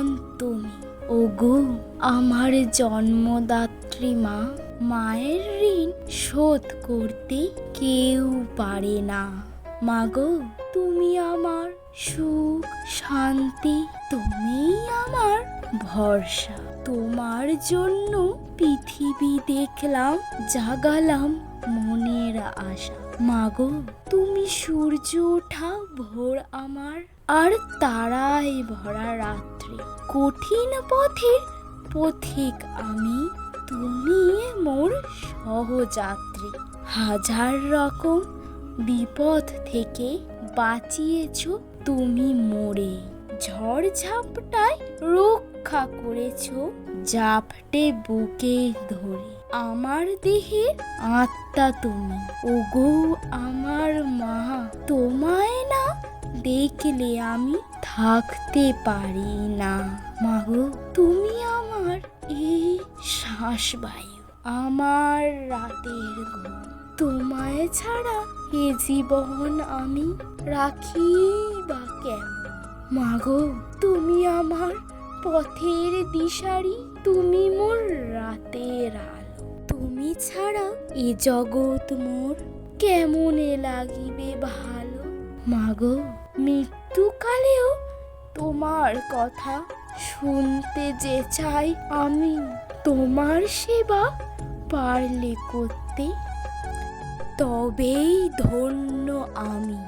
জীবন তুমি। ওগো আমার জন্মদাত্রী মা, মায়ের ঋণ শোধ করতে কেউ পারে না। মাগো তুমি আমার সুখ শান্তি, তুমিই আমার ভরসা। তোমার জন্য পৃথিবী দেখলাম, জাগালাম মনের আশা। মাগো তুমি সূর্য ওঠা ভোর আমার, আর তারায় ভরা রাত্রি। কঠিন পথের পথিক আমি, তুমি মোর সহযাত্রী। হাজার রকম বিপদ থেকে বাঁচিয়েছ তুমি মোরে, ঝড় ঝাপটায় রক্ষা করেছ জাপটে বুকে ধরে। আমার দেহের আত্মা তুমি, ওগো আমার মা। তোমায় না দেখলে আমি থাকতে পারি না। মাগো তুমি আমার এই শ্বাসবায়ু, আমার রাতের ঘুম। তোমায় ছাড়া এ জীবন আমি রাখি বা কেমন। মাগো তুমি আমার পথের দিশারি, তুমি মোর রাতের আলো। তুমি ছাড়া এ জগৎ মোর কেমনে লাগিবে ভালো। মাগো মৃত্যুকালেও তোমার কথা শুনতে যে চাই আমি, তোমার সেবা পারলে করতে তবেই ধন্য আমি।